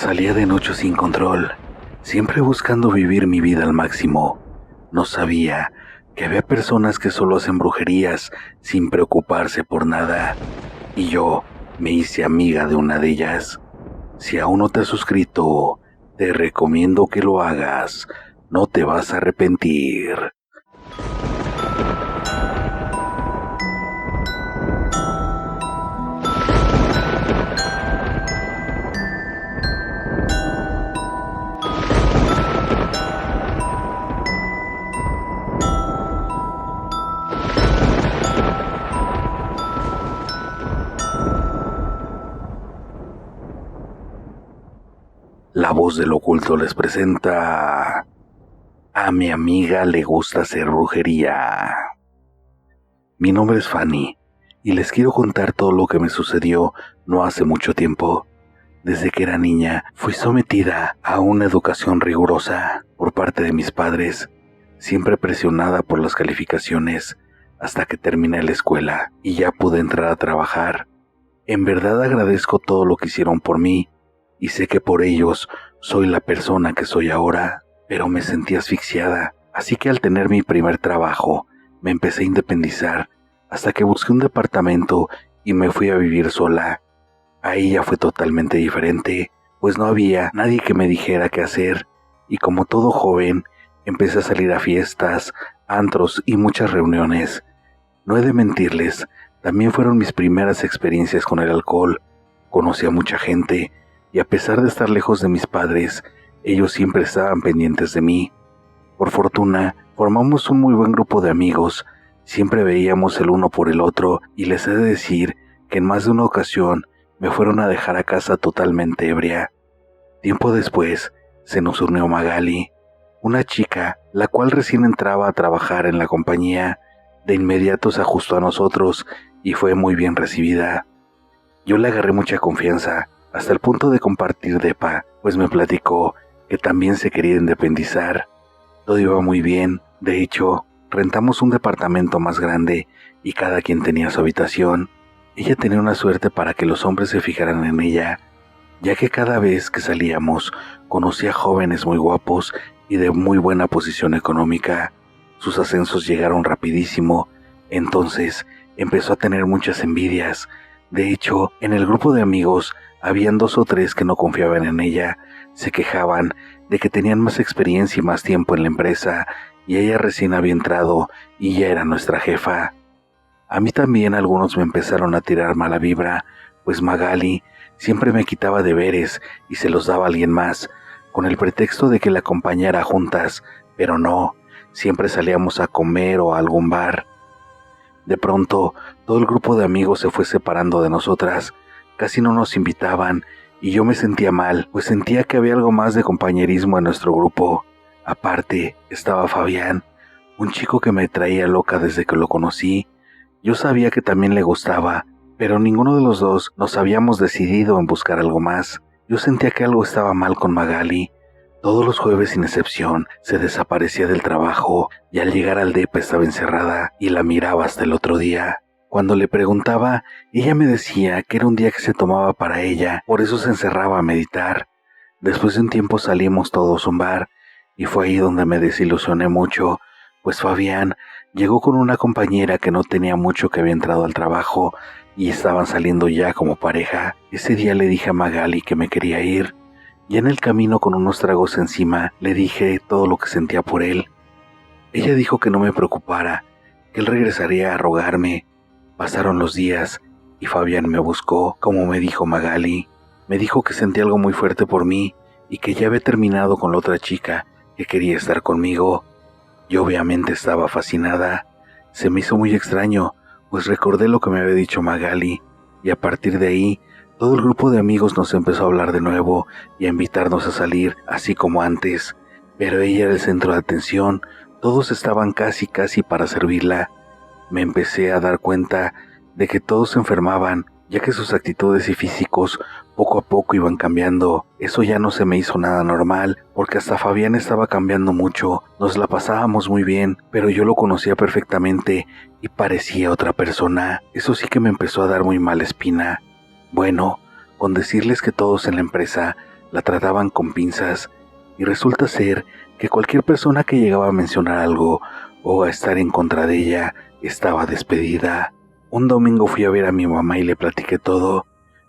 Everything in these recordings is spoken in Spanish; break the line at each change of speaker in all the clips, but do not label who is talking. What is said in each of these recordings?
Salía de noche sin control, siempre buscando vivir mi vida al máximo. No sabía que había personas que solo hacen brujerías sin preocuparse por nada, y yo me hice amiga de una de ellas. Si aún no te has suscrito, te recomiendo que lo hagas, no te vas a arrepentir. La voz del oculto les presenta: a mi amiga le gusta hacer brujería. Mi nombre es Fanny y les quiero contar todo lo que me sucedió no hace mucho tiempo. Desde que era niña fui sometida a una educación rigurosa por parte de mis padres, siempre presionada por las calificaciones, hasta que terminé la escuela y ya pude entrar a trabajar. En verdad agradezco todo lo que hicieron por mí y sé que por ellos soy la persona que soy ahora, pero me sentí asfixiada, así que al tener mi primer trabajo me empecé a independizar hasta que busqué un departamento y me fui a vivir sola. Ahí ya fue totalmente diferente, pues no había nadie que me dijera qué hacer, y como todo joven empecé a salir a fiestas, antros y muchas reuniones. No he de mentirles, también fueron mis primeras experiencias con el alcohol. Conocí a mucha gente y a pesar de estar lejos de mis padres, ellos siempre estaban pendientes de mí. Por fortuna, formamos un muy buen grupo de amigos, siempre veíamos el uno por el otro y les he de decir que en más de una ocasión me fueron a dejar a casa totalmente ebria. Tiempo después, se nos unió Magali, una chica la cual recién entraba a trabajar en la compañía. De inmediato se ajustó a nosotros y fue muy bien recibida. Yo le agarré mucha confianza, hasta el punto de compartir depa, pues me platicó que también se quería independizar. Todo iba muy bien, de hecho, rentamos un departamento más grande y cada quien tenía su habitación. Ella tenía una suerte para que los hombres se fijaran en ella, ya que cada vez que salíamos conocía jóvenes muy guapos y de muy buena posición económica. Sus ascensos llegaron rapidísimo, entonces empezó a tener muchas envidias. De hecho, en el grupo de amigos habían 2 o 3 que no confiaban en ella, se quejaban de que tenían más experiencia y más tiempo en la empresa, y ella recién había entrado y ya era nuestra jefa. A mí también algunos me empezaron a tirar mala vibra, pues Magali siempre me quitaba deberes y se los daba a alguien más, con el pretexto de que la acompañara juntas, pero no, siempre salíamos a comer o a algún bar. De pronto, todo el grupo de amigos se fue separando de nosotras, casi no nos invitaban y yo me sentía mal, pues sentía que había algo más de compañerismo en nuestro grupo. Aparte, estaba Fabián, un chico que me traía loca desde que lo conocí. Yo sabía que también le gustaba, pero ninguno de los dos nos habíamos decidido en buscar algo más. Yo sentía que algo estaba mal con Magali. Todos los jueves sin excepción se desaparecía del trabajo y al llegar al depa estaba encerrada y la miraba hasta el otro día. Cuando le preguntaba, ella me decía que era un día que se tomaba para ella, por eso se encerraba a meditar. Después de un tiempo salimos todos a un bar y fue ahí donde me desilusioné mucho, pues Fabián llegó con una compañera que no tenía mucho que había entrado al trabajo y estaban saliendo ya como pareja. Ese día le dije a Magali que me quería ir. Ya en el camino con unos tragos encima le dije todo lo que sentía por él. Ella dijo que no me preocupara, que él regresaría a rogarme. Pasaron los días y Fabián me buscó, como me dijo Magali. Me dijo que sentía algo muy fuerte por mí y que ya había terminado con la otra chica que quería estar conmigo. Yo obviamente estaba fascinada. Se me hizo muy extraño, pues recordé lo que me había dicho Magali y a partir de ahí todo el grupo de amigos nos empezó a hablar de nuevo y a invitarnos a salir, así como antes. Pero ella era el centro de atención, todos estaban casi para servirla. Me empecé a dar cuenta de que todos se enfermaban, ya que sus actitudes y físicos poco a poco iban cambiando. Eso ya no se me hizo nada normal, porque hasta Fabián estaba cambiando mucho. Nos la pasábamos muy bien, pero yo lo conocía perfectamente y parecía otra persona. Eso sí que me empezó a dar muy mala espina. Bueno, con decirles que todos en la empresa la trataban con pinzas, y resulta ser que cualquier persona que llegaba a mencionar algo o a estar en contra de ella estaba despedida. Un domingo fui a ver a mi mamá y le platiqué todo.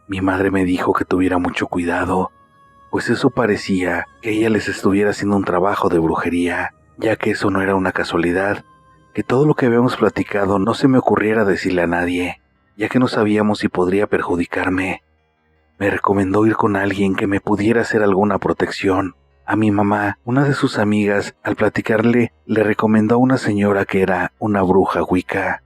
Mi madre me dijo que tuviera mucho cuidado, pues eso parecía que ella les estuviera haciendo un trabajo de brujería, ya que eso no era una casualidad, que todo lo que habíamos platicado no se me ocurriera decirle a nadie, ya que no sabíamos si podría perjudicarme. Me recomendó ir con alguien que me pudiera hacer alguna protección. A mi mamá, una de sus amigas, al platicarle, le recomendó a una señora que era una bruja wicca.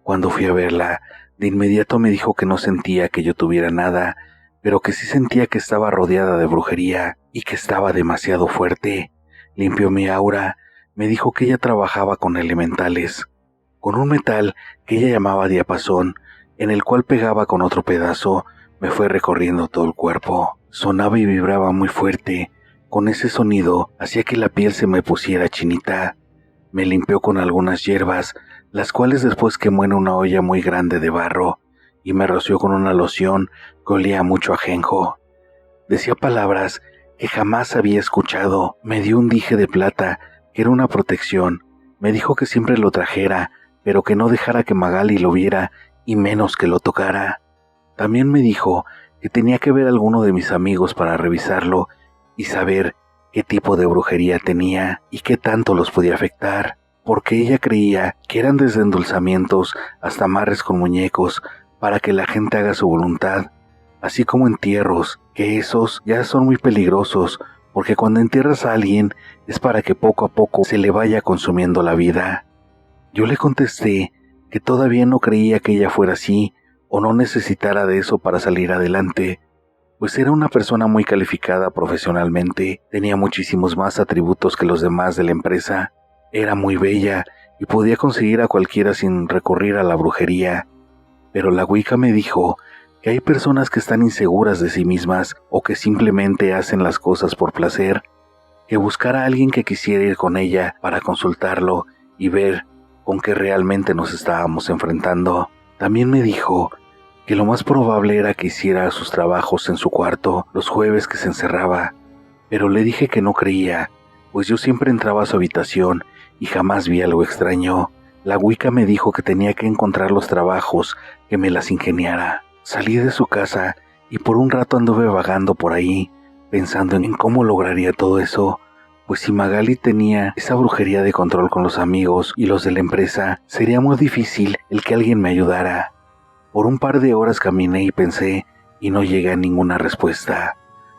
Cuando fui a verla, de inmediato me dijo que no sentía que yo tuviera nada, pero que sí sentía que estaba rodeada de brujería y que estaba demasiado fuerte. Limpió mi aura, me dijo que ella trabajaba con elementales, con un metal que ella llamaba diapasón, en el cual pegaba con otro pedazo, me fue recorriendo todo el cuerpo. Sonaba y vibraba muy fuerte. Con ese sonido hacía que la piel se me pusiera chinita. Me limpió con algunas hierbas, las cuales después quemó en una olla muy grande de barro, y me roció con una loción que olía mucho a ajenjo. Decía palabras que jamás había escuchado. Me dio un dije de plata, que era una protección. Me dijo que siempre lo trajera, pero que no dejara que Magali lo viera, y menos que lo tocara. También me dijo que tenía que ver a alguno de mis amigos para revisarlo y saber qué tipo de brujería tenía y qué tanto los podía afectar, porque ella creía que eran desde endulzamientos hasta amarres con muñecos para que la gente haga su voluntad, así como entierros, que esos ya son muy peligrosos, porque cuando entierras a alguien es para que poco a poco se le vaya consumiendo la vida. Yo le contesté que todavía no creía que ella fuera así, o no necesitara de eso para salir adelante, pues era una persona muy calificada profesionalmente, tenía muchísimos más atributos que los demás de la empresa, era muy bella y podía conseguir a cualquiera sin recurrir a la brujería. Pero la Wicca me dijo que hay personas que están inseguras de sí mismas o que simplemente hacen las cosas por placer, que buscara a alguien que quisiera ir con ella para consultarlo y ver con qué realmente nos estábamos enfrentando. También me dijo que lo más probable era que hiciera sus trabajos en su cuarto los jueves que se encerraba, pero le dije que no creía, pues yo siempre entraba a su habitación y jamás vi algo extraño. La Wicca me dijo que tenía que encontrar los trabajos, que me las ingeniara. Salí de su casa y por un rato anduve vagando por ahí, pensando en cómo lograría todo eso, pues si Magali tenía esa brujería de control con los amigos y los de la empresa, sería muy difícil el que alguien me ayudara. Por un par de horas caminé y pensé, y no llegué a ninguna respuesta.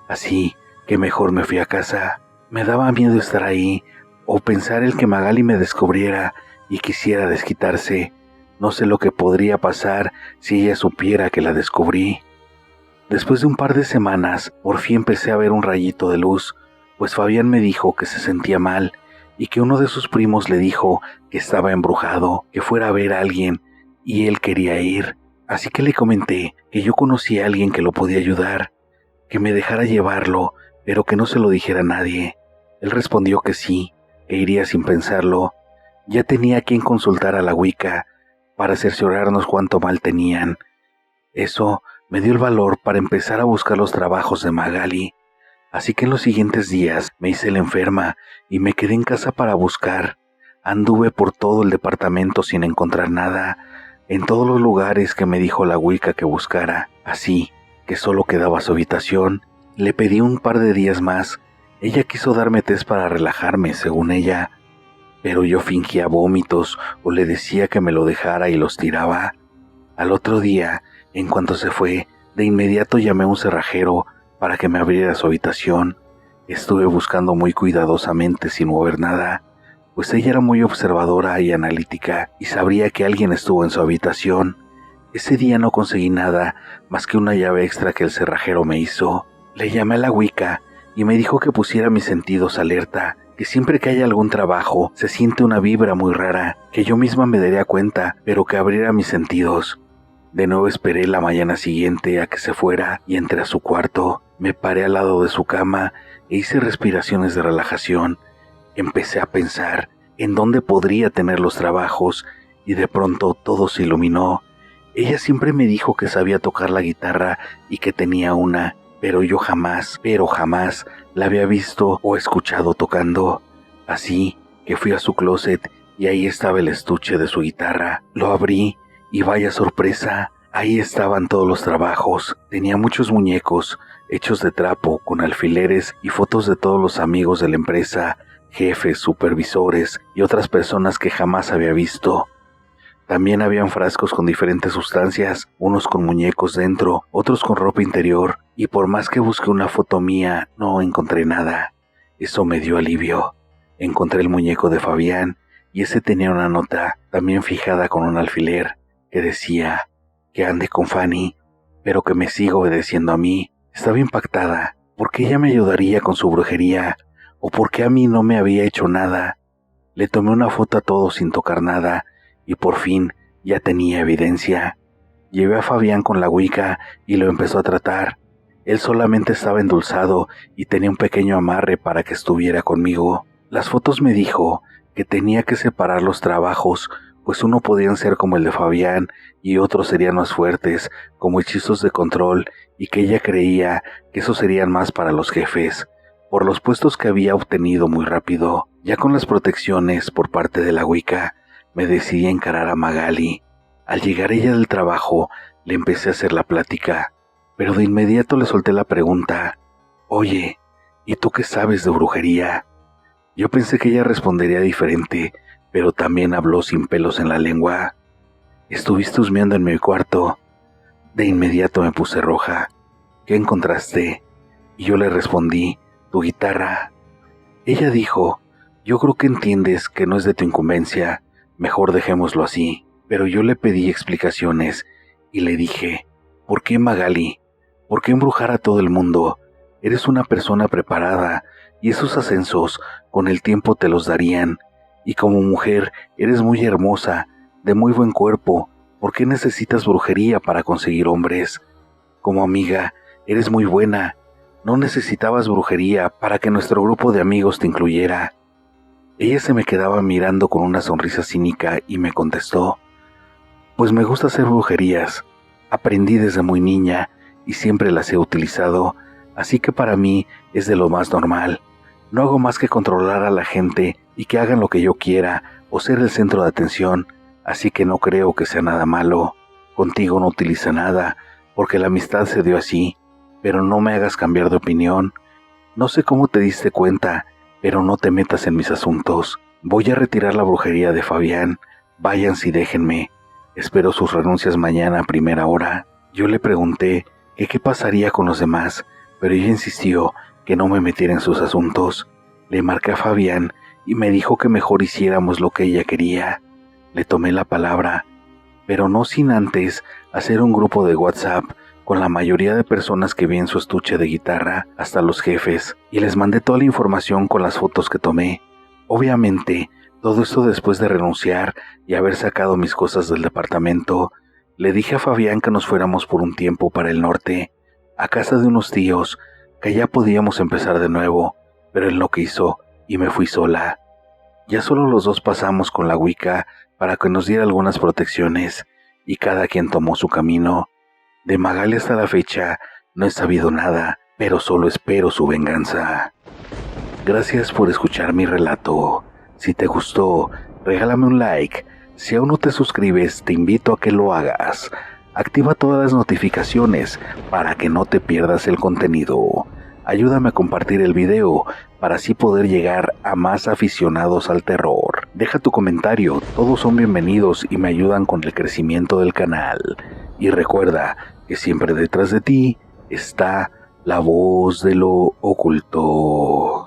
Así que mejor me fui a casa. Me daba miedo estar ahí, o pensar el que Magali me descubriera y quisiera desquitarse. No sé lo que podría pasar si ella supiera que la descubrí. Después de un par de semanas, por fin empecé a ver un rayito de luz, pues Fabián me dijo que se sentía mal y que uno de sus primos le dijo que estaba embrujado, que fuera a ver a alguien, y él quería ir. Así que le comenté que yo conocía a alguien que lo podía ayudar, que me dejara llevarlo, pero que no se lo dijera a nadie. Él respondió que sí, que iría sin pensarlo. Ya tenía a quien consultar a la Wicca para cerciorarnos cuánto mal tenían. Eso me dio el valor para empezar a buscar los trabajos de Magali. Así que en los siguientes días me hice la enferma y me quedé en casa para buscar. Anduve por todo el departamento sin encontrar nada, en todos los lugares que me dijo la Wicca que buscara, así que solo quedaba su habitación. Le pedí un par de días más. Ella quiso darme tés para relajarme, según ella, pero yo fingía vómitos o le decía que me lo dejara y los tiraba. Al otro día, en cuanto se fue, de inmediato llamé a un cerrajero para que me abriera su habitación. Estuve buscando muy cuidadosamente sin mover nada, pues ella era muy observadora y analítica y sabría que alguien estuvo en su habitación. Ese día no conseguí nada más que una llave extra que el cerrajero me hizo. Le llamé a la Wicca y me dijo que pusiera mis sentidos alerta, que siempre que haya algún trabajo se siente una vibra muy rara, que yo misma me daría cuenta, pero que abriera mis sentidos. De nuevo esperé la mañana siguiente a que se fuera y entré a su cuarto. Me paré al lado de su cama e hice respiraciones de relajación. Empecé a pensar en dónde podría tener los trabajos y de pronto todo se iluminó. Ella siempre me dijo que sabía tocar la guitarra y que tenía una, pero yo jamás la había visto o escuchado tocando. Así que fui a su closet y ahí estaba el estuche de su guitarra. Lo abrí y vaya sorpresa, ahí estaban todos los trabajos. Tenía muchos muñecos hechos de trapo con alfileres y fotos de todos los amigos de la empresa, jefes, supervisores y otras personas que jamás había visto. También habían frascos con diferentes sustancias, unos con muñecos dentro, otros con ropa interior, y por más que busqué una foto mía, no encontré nada. Eso me dio alivio. Encontré el muñeco de Fabián, y ese tenía una nota, también fijada con un alfiler, que decía que ande con Fanny, pero que me siga obedeciendo a mí. Estaba impactada, porque ella me ayudaría con su brujería, o porque a mí no me había hecho nada. Le tomé una foto a todo sin tocar nada, y por fin ya tenía evidencia. Llevé a Fabián con la Wicca y lo empezó a tratar. Él solamente estaba endulzado y tenía un pequeño amarre para que estuviera conmigo. Las fotos me dijo que tenía que separar los trabajos, pues uno podían ser como el de Fabián y otros serían más fuertes, como hechizos de control, y que ella creía que esos serían más para los jefes, por los puestos que había obtenido muy rápido. Ya con las protecciones por parte de la Wicca, me decidí a encarar a Magali. Al llegar ella del trabajo, le empecé a hacer la plática, pero de inmediato le solté la pregunta: «Oye, ¿y tú qué sabes de brujería?». Yo pensé que ella respondería diferente, pero también habló sin pelos en la lengua. «Estuviste husmeando en mi cuarto». De inmediato me puse roja. «¿Qué encontraste?». Y yo le respondí: «Tu guitarra». Ella dijo: «Yo creo que entiendes que no es de tu incumbencia, mejor dejémoslo así». Pero yo le pedí explicaciones y le dije: «¿Por qué, Magali? ¿Por qué embrujar a todo el mundo? Eres una persona preparada y esos ascensos con el tiempo te los darían. Y como mujer eres muy hermosa, de muy buen cuerpo. ¿Por qué necesitas brujería para conseguir hombres? Como amiga eres muy buena. No necesitabas brujería para que nuestro grupo de amigos te incluyera». Ella se me quedaba mirando con una sonrisa cínica y me contestó: «Pues me gusta hacer brujerías. Aprendí desde muy niña y siempre las he utilizado, así que para mí es de lo más normal. No hago más que controlar a la gente y que hagan lo que yo quiera o ser el centro de atención, así que no creo que sea nada malo. Contigo no utiliza nada, porque la amistad se dio así, pero no me hagas cambiar de opinión. No sé cómo te diste cuenta, pero no te metas en mis asuntos. Voy a retirar la brujería de Fabián. Váyanse y déjenme. Espero sus renuncias mañana a primera hora». Yo le pregunté que qué pasaría con los demás, pero ella insistió que no me metiera en sus asuntos. Le marqué a Fabián y me dijo que mejor hiciéramos lo que ella quería. Le tomé la palabra, pero no sin antes hacer un grupo de WhatsApp con la mayoría de personas que vi en su estuche de guitarra, hasta los jefes, y les mandé toda la información con las fotos que tomé. Obviamente, todo esto después de renunciar y haber sacado mis cosas del departamento. Le dije a Fabián que nos fuéramos por un tiempo para el norte, a casa de unos tíos, que ya podíamos empezar de nuevo, pero él no quiso y me fui sola. Ya solo los dos pasamos con la Wicca para que nos diera algunas protecciones, y cada quien tomó su camino. De Magali hasta la fecha no he sabido nada, pero solo espero su venganza. Gracias por escuchar mi relato. Si te gustó, regálame un like. Si aún no te suscribes, te invito a que lo hagas. Activa todas las notificaciones para que no te pierdas el contenido. Ayúdame a compartir el video para así poder llegar a más aficionados al terror. Deja tu comentario, todos son bienvenidos y me ayudan con el crecimiento del canal. Y recuerda que siempre detrás de ti está la voz de lo oculto.